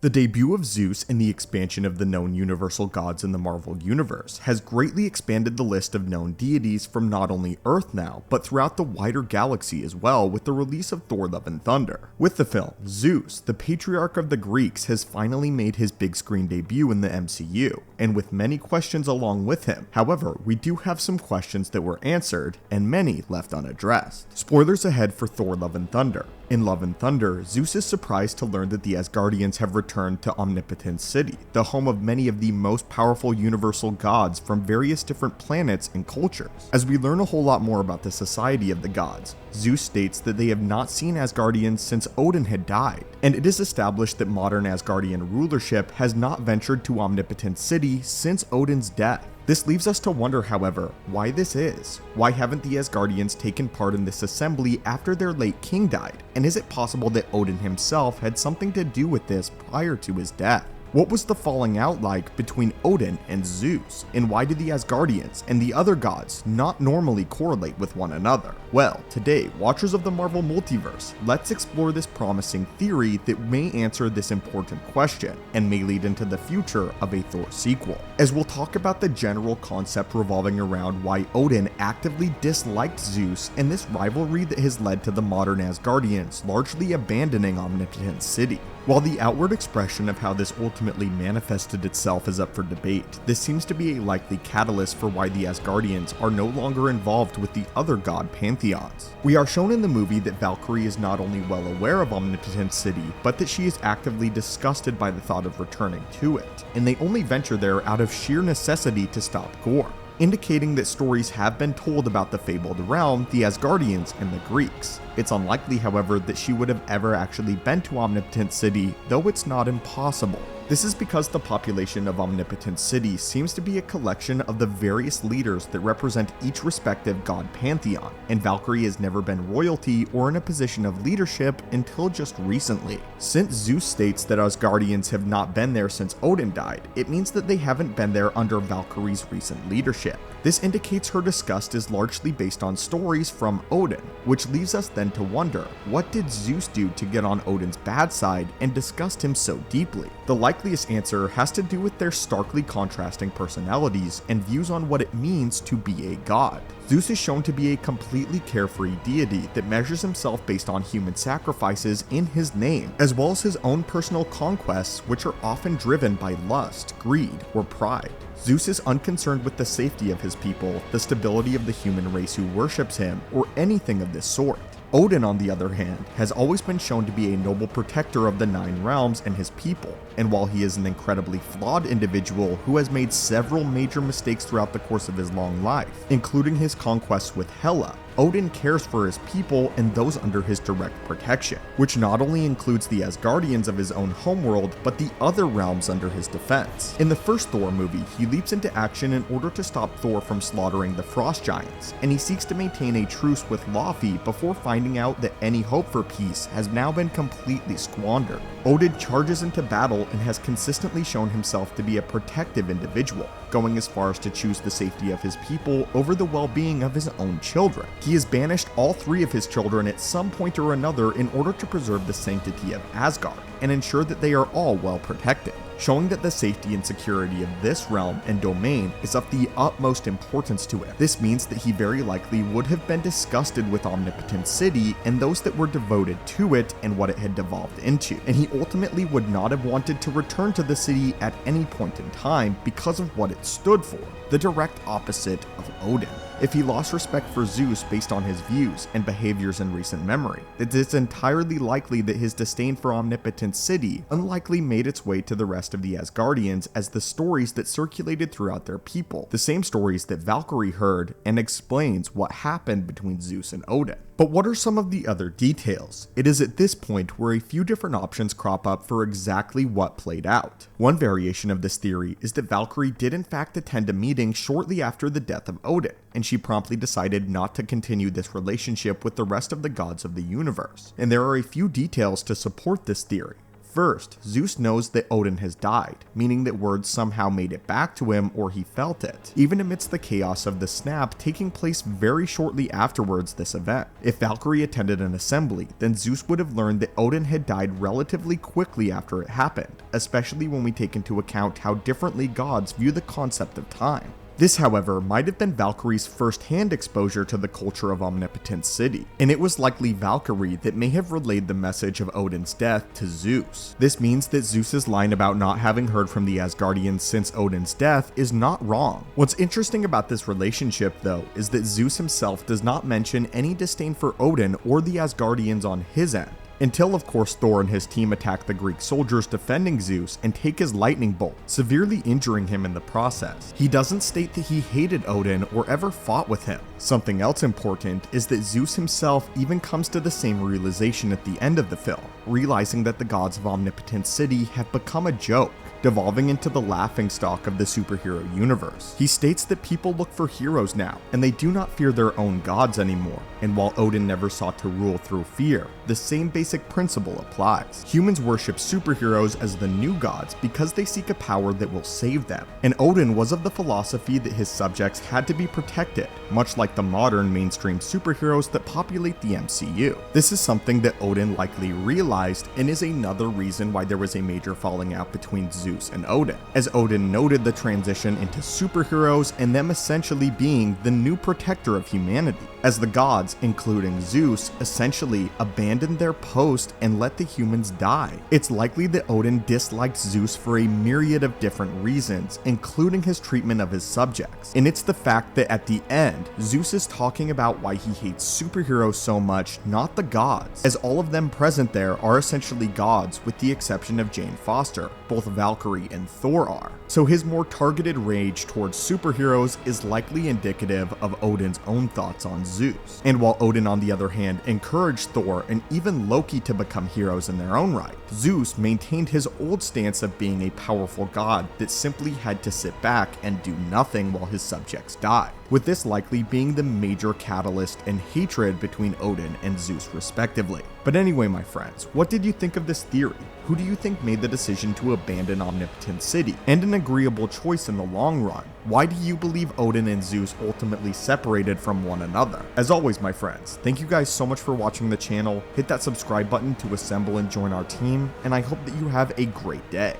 The debut of Zeus and the expansion of the known universal gods in the Marvel Universe has greatly expanded the list of known deities from not only Earth now, but throughout the wider galaxy as well with the release of Thor: Love and Thunder. With the film, Zeus, the patriarch of the Greeks, has finally made his big screen debut in the MCU, and with many questions along with him. However, we do have some questions that were answered, and many left unaddressed. Spoilers ahead for Thor: Love and Thunder. In Love and Thunder, Zeus is surprised to learn that the Asgardians have returned to Omnipotent City, the home of many of the most powerful universal gods from various different planets and cultures. As we learn a whole lot more about the society of the gods, Zeus states that they have not seen Asgardians since Odin had died, and it is established that modern Asgardian rulership has not ventured to Omnipotent City since Odin's death. This leaves us to wonder, however, why this is. Why haven't the Asgardians taken part in this assembly after their late king died? And is it possible that Odin himself had something to do with this prior to his death? What was the falling out like between Odin and Zeus? And why did the Asgardians and the other gods not normally correlate with one another? Well, today, watchers of the Marvel Multiverse, let's explore this promising theory that may answer this important question and may lead into the future of a Thor sequel. As we'll talk about the general concept revolving around why Odin actively disliked Zeus and this rivalry that has led to the modern Asgardians largely abandoning Omnipotent City. While the outward expression of how this ultimately manifested itself is up for debate, this seems to be a likely catalyst for why the Asgardians are no longer involved with the other god pantheons. We are shown in the movie that Valkyrie is not only well aware of Omnipotent City, but that she is actively disgusted by the thought of returning to it, and they only venture there out of sheer necessity to stop gore, indicating that stories have been told about the fabled realm, the Asgardians, and the Greeks. It's unlikely, however, that she would have ever actually been to Omnipotent City, though it's not impossible. This is because the population of Omnipotent City seems to be a collection of the various leaders that represent each respective god pantheon, and Valkyrie has never been royalty or in a position of leadership until just recently. Since Zeus states that Asgardians have not been there since Odin died, it means that they haven't been there under Valkyrie's recent leadership. This indicates her disgust is largely based on stories from Odin, which leaves us then to wonder, what did Zeus do to get on Odin's bad side and disgust him so deeply? The likeliest answer has to do with their starkly contrasting personalities and views on what it means to be a god. Zeus is shown to be a completely carefree deity that measures himself based on human sacrifices in his name, as well as his own personal conquests, which are often driven by lust, greed, or pride. Zeus is unconcerned with the safety of his people, the stability of the human race who worships him, or anything of this sort. Odin, on the other hand, has always been shown to be a noble protector of the 9 realms and his people, and while he is an incredibly flawed individual who has made several major mistakes throughout the course of his long life, including his conquests with Hela, Odin cares for his people and those under his direct protection, which not only includes the Asgardians of his own homeworld, but the other realms under his defense. In the first Thor movie, he leaps into action in order to stop Thor from slaughtering the Frost Giants, and he seeks to maintain a truce with Laufey before finding out that any hope for peace has now been completely squandered. Odin charges into battle and has consistently shown himself to be a protective individual, going as far as to choose the safety of his people over the well-being of his own children. He has banished all 3 of his children at some point or another in order to preserve the sanctity of Asgard and ensure that they are all well protected, showing that the safety and security of this realm and domain is of the utmost importance to him. This means that he very likely would have been disgusted with Omnipotent City and those that were devoted to it and what it had devolved into, and he ultimately would not have wanted to return to the city at any point in time because of what it stood for, the direct opposite of Odin. If he lost respect for Zeus based on his views and behaviors in recent memory, it is entirely likely that his disdain for Omnipotent City unlikely made its way to the rest of the Asgardians as the stories that circulated throughout their people, the same stories that Valkyrie heard and explains what happened between Zeus and Odin. But what are some of the other details? It is at this point where a few different options crop up for exactly what played out. One variation of this theory is that Valkyrie did in fact attend a meeting shortly after the death of Odin, and she promptly decided not to continue this relationship with the rest of the gods of the universe. And there are a few details to support this theory. First, Zeus knows that Odin has died, meaning that word somehow made it back to him or he felt it, even amidst the chaos of the snap taking place very shortly afterwards this event. If Valkyrie attended an assembly, then Zeus would have learned that Odin had died relatively quickly after it happened, especially when we take into account how differently gods view the concept of time. This, however, might have been Valkyrie's first-hand exposure to the culture of Omnipotent City, and it was likely Valkyrie that may have relayed the message of Odin's death to Zeus. This means that Zeus's line about not having heard from the Asgardians since Odin's death is not wrong. What's interesting about this relationship, though, is that Zeus himself does not mention any disdain for Odin or the Asgardians on his end. Until, of course, Thor and his team attack the Greek soldiers defending Zeus and take his lightning bolt, severely injuring him in the process. He doesn't state that he hated Odin or ever fought with him. Something else important is that Zeus himself even comes to the same realization at the end of the film, realizing that the gods of Omnipotent City have become a joke, devolving into the laughingstock of the superhero universe. He states that people look for heroes now, and they do not fear their own gods anymore, and while Odin never sought to rule through fear, the same basic principle applies. Humans worship superheroes as the new gods because they seek a power that will save them, and Odin was of the philosophy that his subjects had to be protected, much like the modern mainstream superheroes that populate the MCU. This is something that Odin likely realized, and is another reason why there was a major falling out between Zeus and Odin, as Odin noted the transition into superheroes and them essentially being the new protector of humanity, as the gods, including Zeus, essentially abandoned their post and let the humans die. It's likely that Odin disliked Zeus for a myriad of different reasons, including his treatment of his subjects, and it's the fact that at the end, Zeus is talking about why he hates superheroes so much, not the gods, as all of them present there are essentially gods with the exception of Jane Foster, both Valkyrie and Thor are. So his more targeted rage towards superheroes is likely indicative of Odin's own thoughts on Zeus. And while Odin on the other hand encouraged Thor and even Loki to become heroes in their own right, Zeus maintained his old stance of being a powerful god that simply had to sit back and do nothing while his subjects died, with this likely being the major catalyst and hatred between Odin and Zeus respectively. But anyway, my friends, what did you think of this theory? Who do you think made the decision to abandon Omnipotent City, and an agreeable choice in the long run? Why do you believe Odin and Zeus ultimately separated from one another? As always, my friends, thank you guys so much for watching the channel. Hit that subscribe button to assemble and join our team, and I hope that you have a great day.